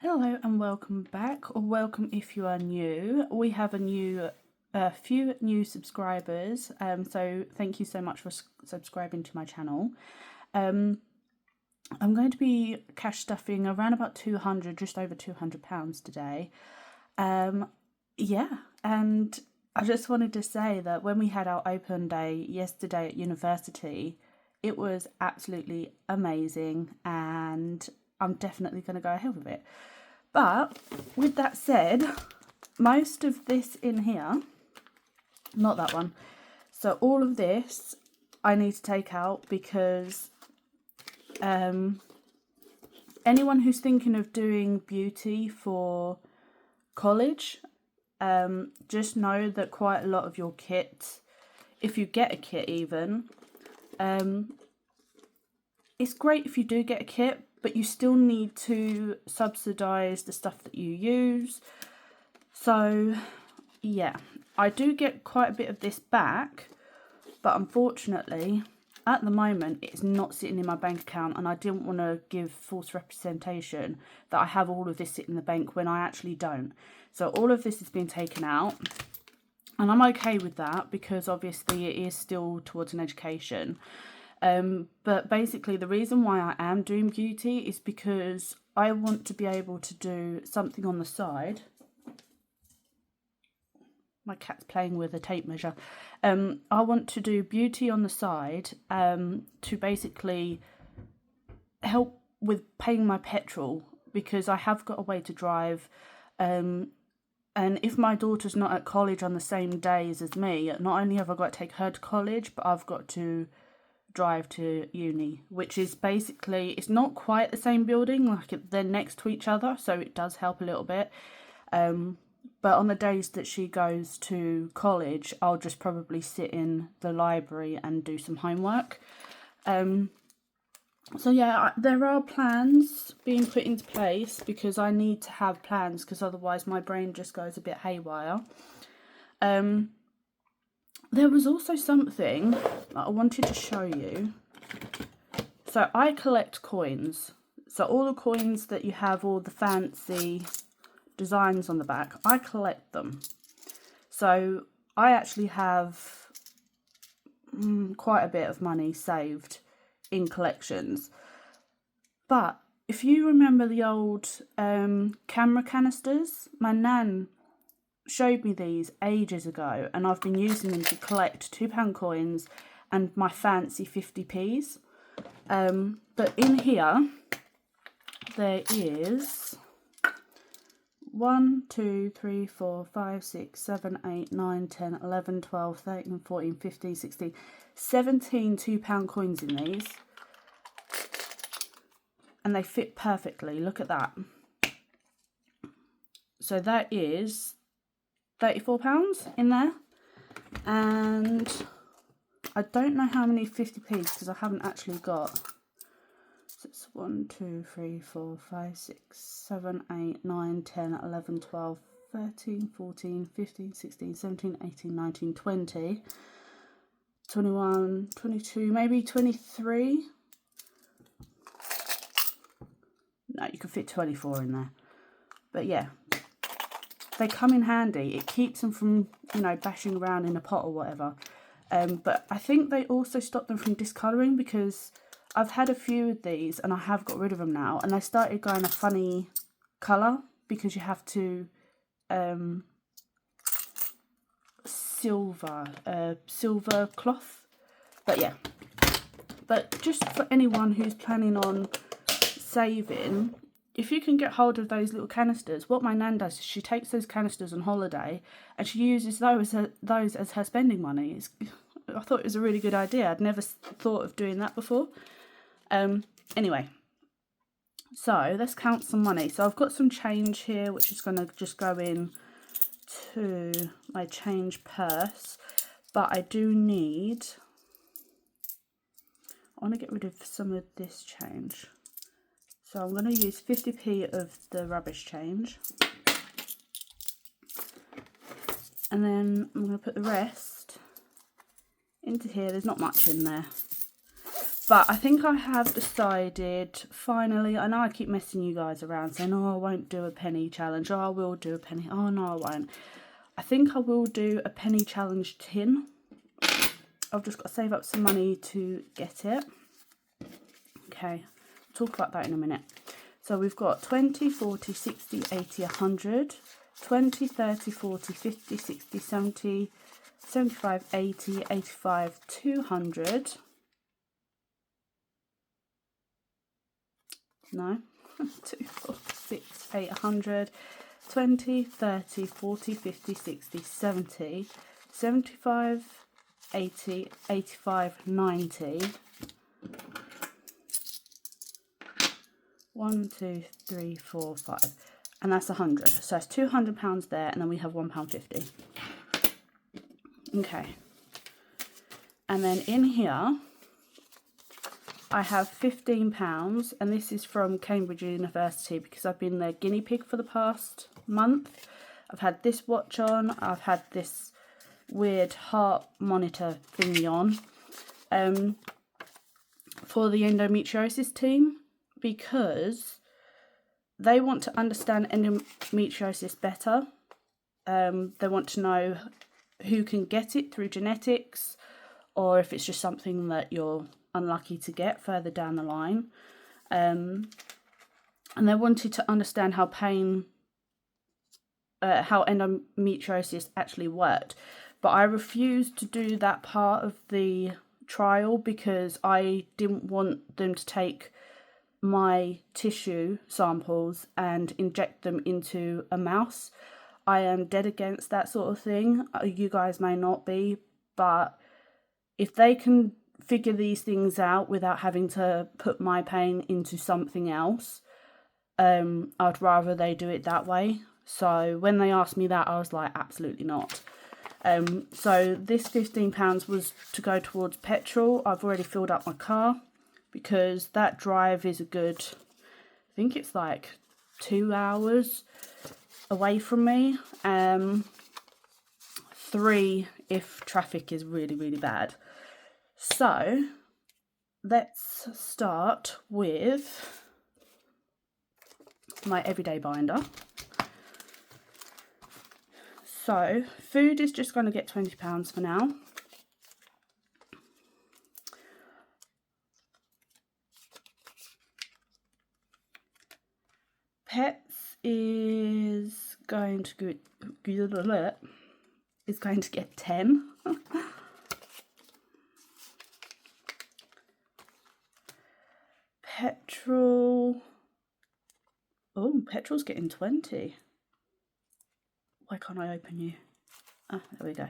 Hello and welcome back, or welcome if you are new. We have a few new subscribers, so thank you so much for subscribing to my channel. I'm going to be cash stuffing around about 200, just over £200 today. Yeah, and I just wanted to say that when we had our open day yesterday at university, it was absolutely amazing, and I'm definitely going to go ahead with it. But with that said, most of this in here, not that one, so all of this I need to take out because anyone who's thinking of doing beauty for college, just know that quite a lot of your kit, if you get a kit even, it's great if you do get a kit, but you still need to subsidise the stuff that you use. So yeah, I do get quite a bit of this back, but unfortunately at the moment it's not sitting in my bank account, and I didn't want to give false representation that I have all of this sitting in the bank when I actually don't. So all of this has been taken out, and I'm okay with that because obviously it is still towards an education. But basically the reason why I am doing beauty is because I want to be able to do something on the side. My cat's playing with a tape measure. I want to do beauty on the side to basically help with paying my petrol, because I have got a way to drive. And if my daughter's not at college on the same days as me, not only have I got to take her to college, but I've got to drive to uni, which is basically, it's not quite the same building, like they're next to each other, so it does help a little bit. But on the days that she goes to college, I'll just probably sit in the library and do some homework. So yeah, there are plans being put into place because I need to have plans, because otherwise my brain just goes a bit haywire. There was also something that I wanted to show you. So I collect coins. So all the coins that you have, all the fancy designs on the back, I collect them. So I actually have quite a bit of money saved in collections. But if you remember the old camera canisters, my nan showed me these ages ago, and I've been using them to collect £2 coins and my fancy 50p's. But in here there is 1, 2, 3, 4, 5, 6, 7, 8, 9, 10, 11, 12, 13, 14, 15, 16, 17 £2 coins in these, and they fit perfectly. Look at that. So that is £34 in there, and I don't know how many 50p's because I haven't actually got. So it's 1, 2, 3, 4, 5, 6, 7, 8, 9, 10, 11, 12, 13, 14, 15, 16, 17, 18, 19, 20, 21, 22, maybe 23. No, you can fit 24 in there. But yeah, they come in handy. It keeps them from, bashing around in a pot or whatever. But I think they also stop them from discolouring, because I've had a few of these and I have got rid of them now, and they started going a funny colour because you have to silver cloth. But yeah, but just for anyone who's planning on saving, if you can get hold of those little canisters, what my nan does is she takes those canisters on holiday and she uses those as her spending money. I thought it was a really good idea. I'd never thought of doing that before. Anyway, so let's count some money. So I've got some change here, which is going to just go in to my change purse, but I do need, I want to get rid of some of this change. So I'm going to use 50p of the rubbish change, and then I'm going to put the rest into here. There's not much in there, But I think I have decided, finally, I know I keep messing you guys around saying, oh, I won't do a penny challenge, oh, I will do a penny, oh, no, I won't. I think I will do a penny challenge tin. I've just got to save up some money to get it. Okay, we'll talk about that in a minute. So we've got 20, 40, 60, 80, 100, 20, 30, 40, 50, 60, 70, 75, 80, 85, 200. No, 2, 4, 6, 8, 100, 20, 30, 40, 50, 60, 70, 75, 80, 85, 90. 1, 2, 3, 4, 5. And that's 100. So that's £200 there, and then we have £1.50. Okay. And then in here, I have £15, and this is from Cambridge University because I've been their guinea pig for the past month. I've had this watch on, I've had this weird heart monitor thingy on for the endometriosis team, because they want to understand endometriosis better. They want to know who can get it through genetics, or if it's just something that you're unlucky to get further down the line. And they wanted to understand how endometriosis actually worked. But I refused to do that part of the trial because I didn't want them to take my tissue samples and inject them into a mouse. I am dead against that sort of thing. You guys may not be, but if they can figure these things out without having to put my pain into something else, I'd rather they do it that way. So when they asked me that, I was like, absolutely not. So this £15 was to go towards petrol. I've already filled up my car because that drive is a good, I think it's like 2 hours away from me. 3 if traffic is really, really bad. So let's start with my everyday binder. So food is just going to get £20 for now. Pets is going to get 10. Petrol. Oh, petrol's getting 20. Why can't I open you? Ah, there we go.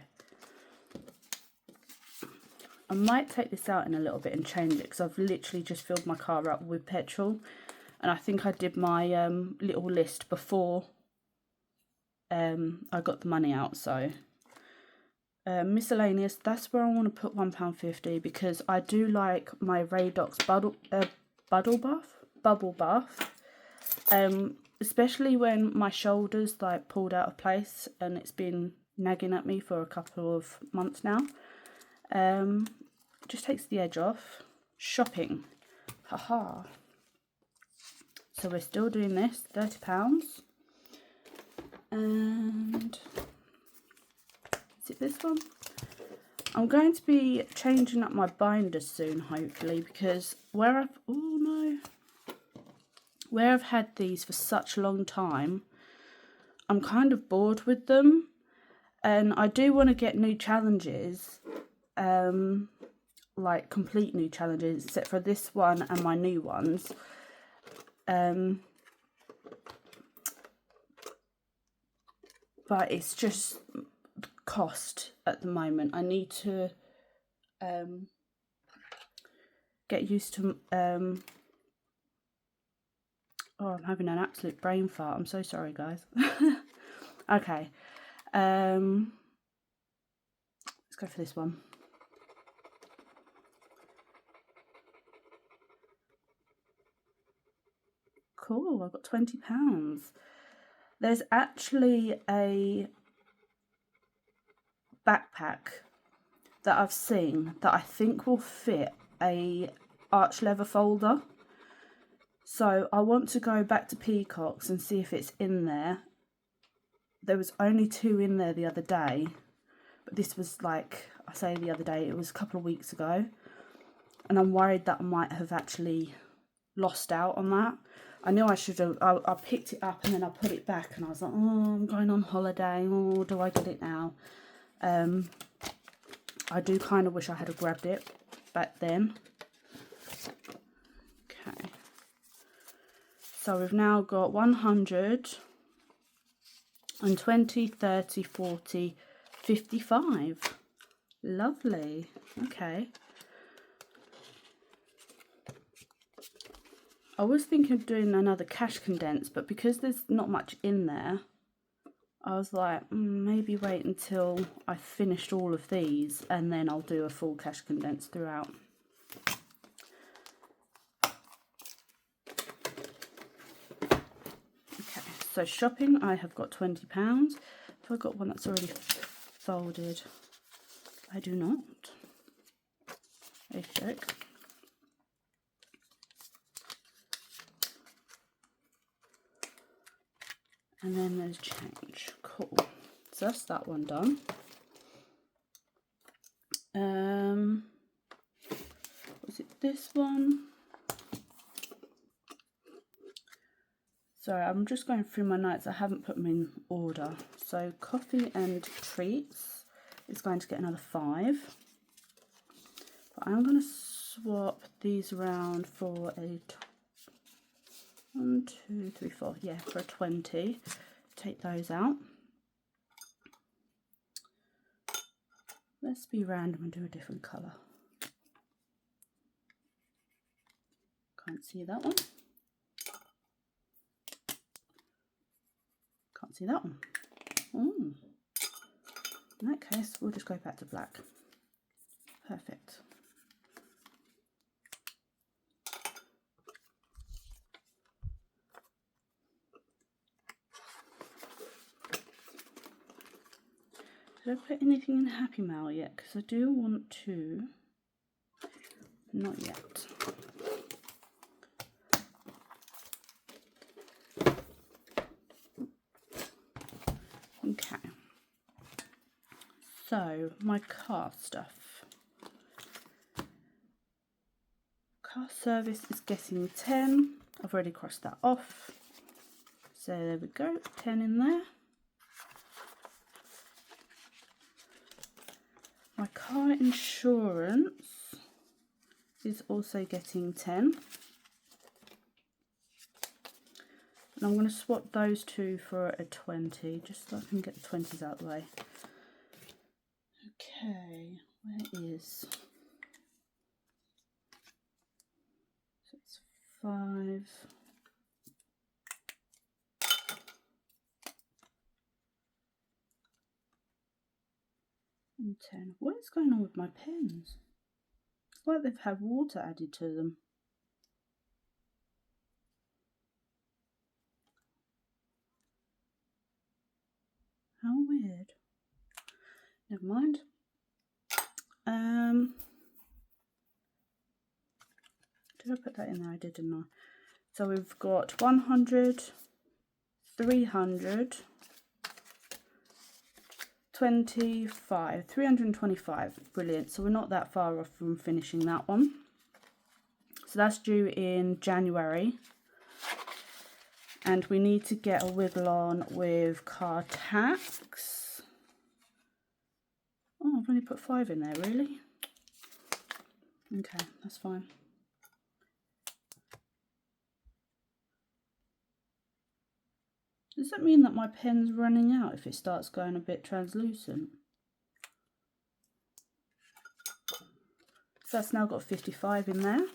I might take this out in a little bit and change it because I've literally just filled my car up with petrol. And I think I did my little list before I got the money out. So miscellaneous, that's where I want to put £1.50 because I do like my Radox bubble bath. Especially when my shoulders like pulled out of place and it's been nagging at me for a couple of months now. Just takes the edge off. Shopping. Haha. So we're still doing this, £30. And is it this one? I'm going to be changing up my binders soon, hopefully, because where I've had these for such a long time, I'm kind of bored with them. And I do want to get new challenges, like complete new challenges, except for this one and my new ones. But it's just cost at the moment. I need to get used to oh, I'm having an absolute brain fart. I'm so sorry, guys. Okay. Let's go for this one. Cool, I've got £20. There's actually a backpack that I've seen that I think will fit a arch leather folder. So I want to go back to Peacocks and see if it's in there. There was only 2 in there the other day, but this was like, I say the other day, it was a couple of weeks ago, and I'm worried that I might have actually lost out on that. I knew I should have, I picked it up and then I put it back and I was like, oh, I'm going on holiday, oh, do I get it now? I do kind of wish I had grabbed it back then. Okay. So we've now got 100, and 20, 30, 40, 55. Lovely. Okay. I was thinking of doing another cash condense, but because there's not much in there, I was like, maybe wait until I finished all of these and then I'll do a full cash condense throughout. Okay, so shopping, I have got £20. Have I got one that's already folded? I do not. A joke. And then there's change. Cool. So that's that one done. Was it this one? Sorry, I'm just going through my notes. I haven't put them in order. So coffee and treats is going to get another 5. But I'm going to swap these around for a 1, 2, 3, 4. Yeah, for a 20. Take those out. Let's be random and do a different colour. Can't see that one. Can't see that one. In that case, we'll just go back to black. Perfect. Did I put anything in Happy Mail yet? Because I do want to. Not yet. Okay. So, my car stuff. Car service is getting 10. I've already crossed that off. So there we go, 10 in there. My car insurance is also getting 10. And I'm going to swap those two for a 20, just so I can get the 20s out of the way. Okay, where is... So it's 5... and 10. What is going on with my pens? It's like they've had water added to them. How weird. Never mind. Did I put that in there? I did, didn't I? So we've got 100, 300, 25, 325. Brilliant. So we're not that far off from finishing that one. So that's due in January. And we need to get a wiggle on with car tax. Oh, I've only put 5 in there, really? Okay, that's fine. Does that mean that my pen's running out if it starts going a bit translucent? So that's now got 55 in there.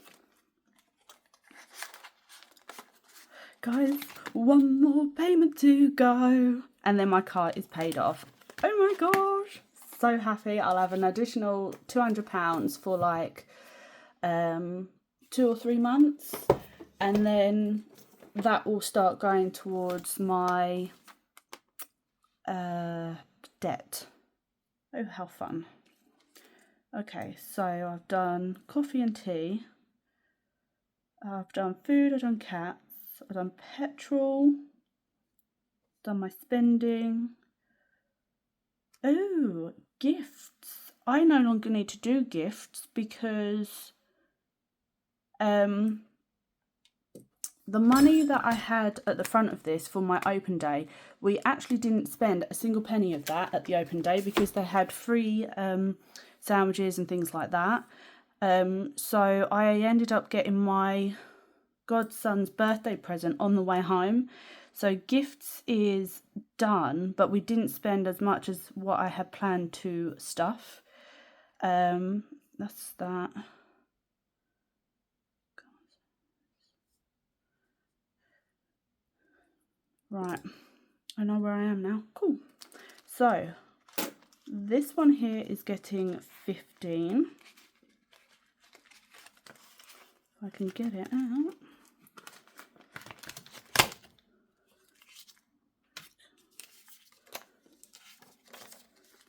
Guys, one more payment to go. And then my car is paid off. Oh my gosh. So happy. I'll have an additional £200 for like 2 or 3 months. And then that will start going towards my debt. Oh, how fun. Okay, so I've done coffee and tea. I've done food, I've done cats, I've done petrol, done my spending. Oh, gifts. I no longer need to do gifts because the money that I had at the front of this for my open day, we actually didn't spend a single penny of that at the open day because they had free sandwiches and things like that. So I ended up getting my godson's birthday present on the way home. So gifts is done, but we didn't spend as much as what I had planned to stuff. That's that. Right, I know where I am now. Cool. So this one here is getting 15. If I can get it out.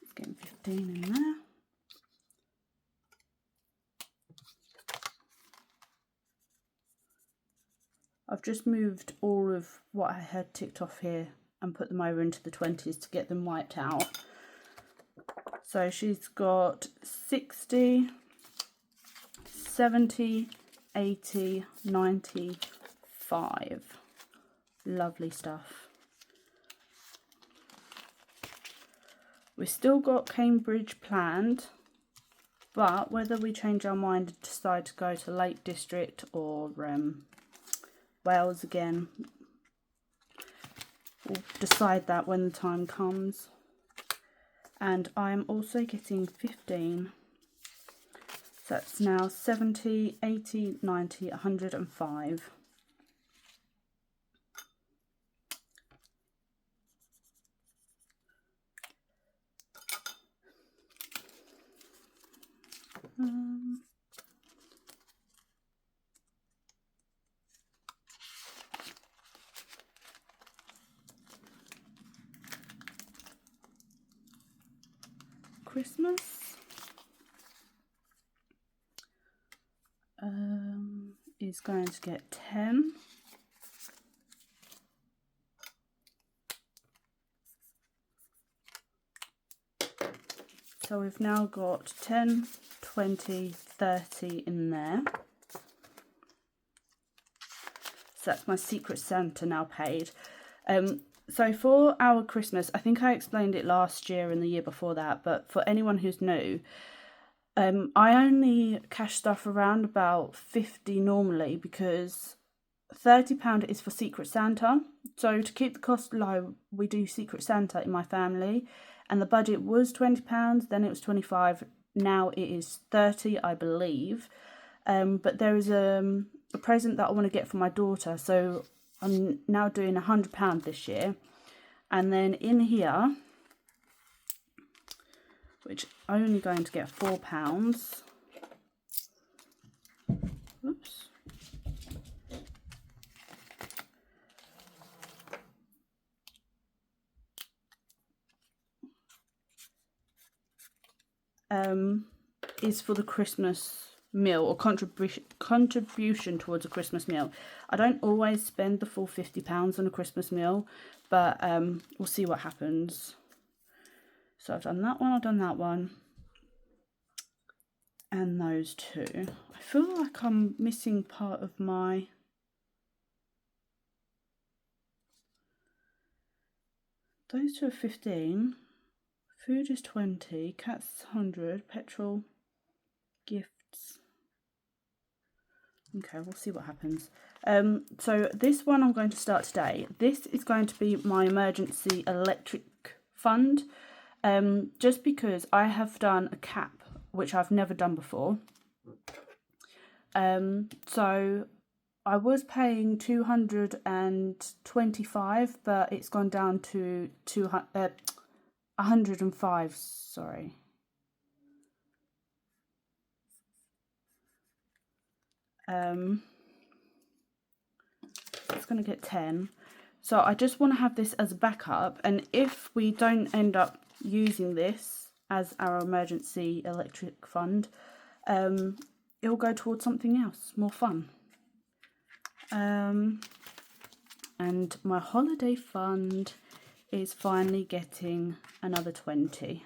It's getting 15 in there. I've just moved all of what I had ticked off here and put them over into the 20s to get them wiped out. So she's got 60, 70, 80, 95. Lovely stuff. We've still got Cambridge planned, but whether we change our mind and decide to go to Lake District or Wales again, we'll decide that when the time comes. And I'm also getting 15. So that's now 70, 80, 90, 105. Christmas is going to get 10. So we've now got 10, 20, 30 in there. So that's my Secret Santa now paid. So for our Christmas, I think I explained it last year and the year before that, but for anyone who's new, I only cash stuff around about 50 normally because £30 is for Secret Santa. So to keep the cost low, we do Secret Santa in my family, and the budget was £20, then it was 25, now it is 30, I believe. But there is a present that I want to get for my daughter, so I'm now doing £100 this year. And then in here, which I'm only going to get £4. Oops. Is for the Christmas meal or contribution towards a Christmas meal. I don't always spend the full £50 on a Christmas meal, but we'll see what happens. So I've done that one, I've done that one, and those two. I feel like I'm missing part of my... Those two are 15. Food is 20, cats 100, petrol, gifts. Okay, we'll see what happens. So this one I'm going to start today. This is going to be my emergency electric fund. Just because I have done a cap, which I've never done before. So I was paying 225, but it's gone down to 105, sorry. It's going to get 10. So I just want to have this as a backup, and if we don't end up using this as our emergency electric fund, it will go towards something else, more fun. And my holiday fund is finally getting another 20.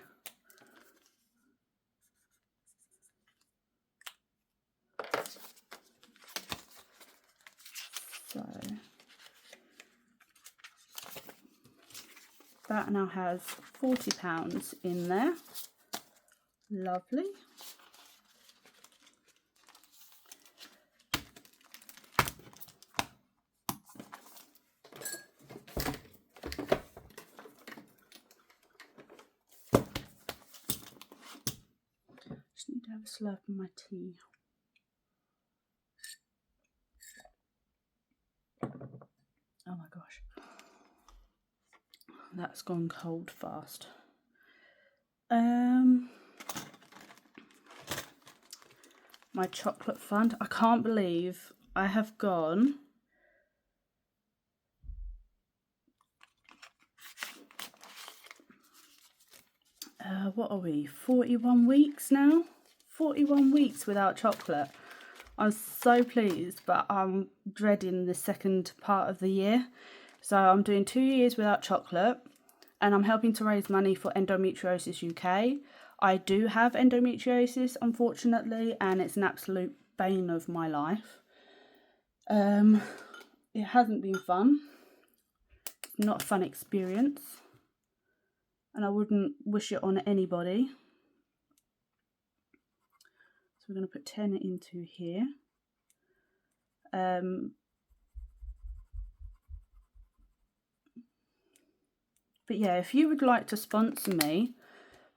So that now has £40 in there. Lovely. Just need to have a slurp of my tea. Oh my gosh, that's gone cold fast. My chocolate fund. I can't believe I have gone what are we, 41 weeks now? 41 weeks without chocolate. I'm so pleased, but I'm dreading the second part of the year. So I'm doing 2 years without chocolate, and I'm helping to raise money for Endometriosis UK. I do have endometriosis, unfortunately, and it's an absolute bane of my life. It hasn't been fun. Not a fun experience, and I wouldn't wish it on anybody. So we're going to put 10 into here. But yeah, if you would like to sponsor me,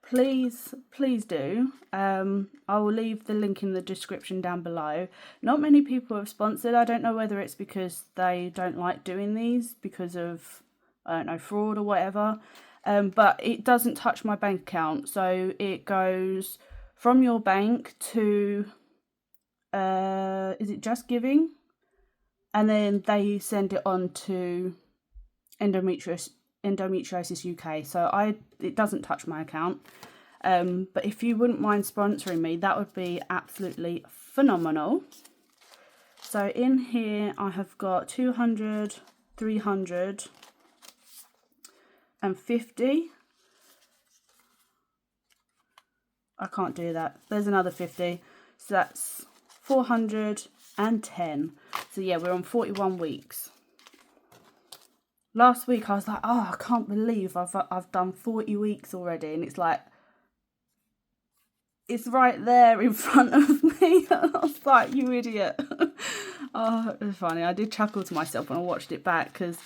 please do. I will leave the link in the description down below. Not many people have sponsored. I don't know whether it's because they don't like doing these because of, I don't know, fraud or whatever. But it doesn't touch my bank account. So it goes from your bank to, is it Just Giving? And then they send it on to Endometriosis UK. So it doesn't touch my account. But if you wouldn't mind sponsoring me, that would be absolutely phenomenal. So in here I have got 200, 300 and 50. I can't do that. There's another 50. So that's 410. So yeah, we're on 41 weeks. Last week I was like, oh, I can't believe I've done 40 weeks already, and it's like, it's right there in front of me. I was like, you idiot. Oh, it was funny. I did chuckle to myself when I watched it back because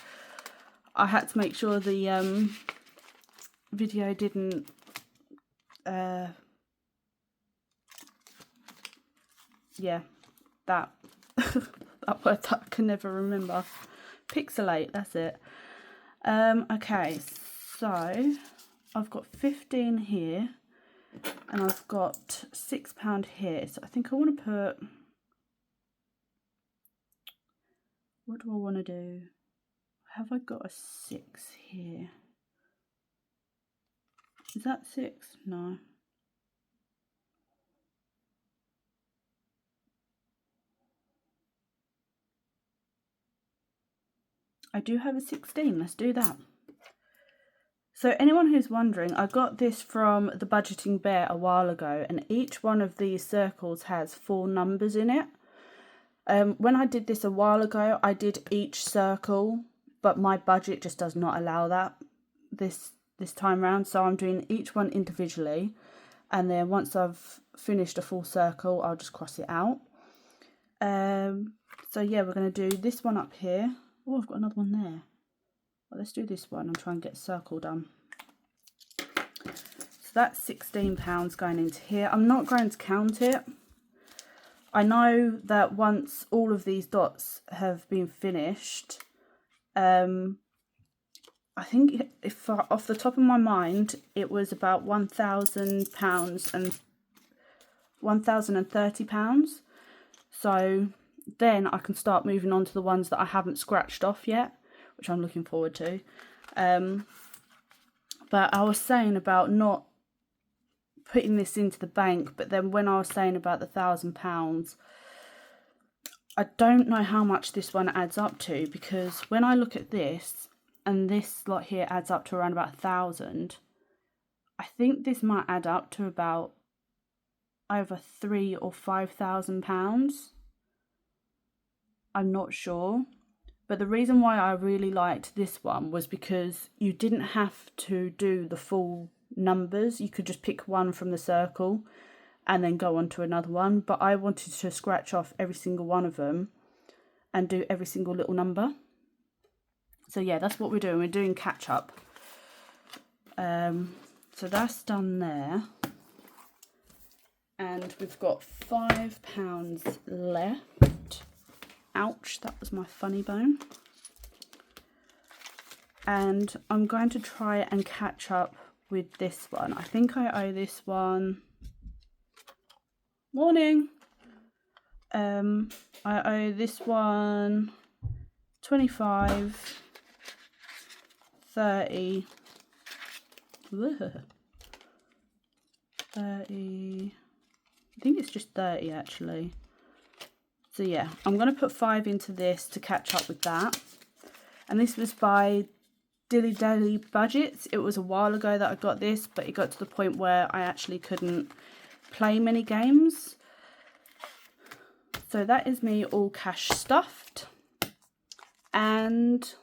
I had to make sure the video didn't yeah, that that word that I can never remember. Pixelate, that's it. Okay, so I've got 15 here and I've got £6 here. So I think I want to put, what do I want to do? Have I got a 6 here? Is that 6? No. I do have a 16. Let's do that. So anyone who's wondering, I got this from the Budgeting Bear a while ago, and each one of these circles has 4 numbers in it. When I did this a while ago, I did each circle, but my budget just does not allow that this time round. So I'm doing each one individually, and then once I've finished a full circle, I'll just cross it out. So yeah, we're going to do this one up here. Oh, I've got another one there. Well, let's do this one and try and get a circle done. So that's £16 going into here. I'm not going to count it. I know that once all of these dots have been finished, I think if off the top of my mind, it was about £1,000 and £1,030. So then I can start moving on to the ones that I haven't scratched off yet, which I'm looking forward to. But I was saying about not putting this into the bank, but then when I was saying about the £1,000, I don't know how much this one adds up to, because when I look at this, and this lot here adds up to around about 1,000, I think this might add up to about over £3,000 or £5,000. I'm not sure. But the reason why I really liked this one was because you didn't have to do the full numbers. You could just pick one from the circle and then go on to another one. But I wanted to scratch off every single one of them and do every single little number. So yeah, that's what we're doing. We're doing catch up. So that's done there. And we've got £5 left. Ouch, that was my funny bone. And I'm going to try and catch up with this one. I think I owe this one... Morning! I owe this one 25, 30, 30, I think it's just 30 actually. So yeah, I'm going to put 5 into this to catch up with that. And this was by Dilly Dally Budgets. It was a while ago that I got this, but it got to the point where I actually couldn't play many games. So that is me all cash stuffed. And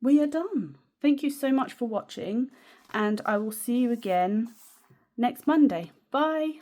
we are done. Thank you so much for watching, and I will see you again next Monday. Bye.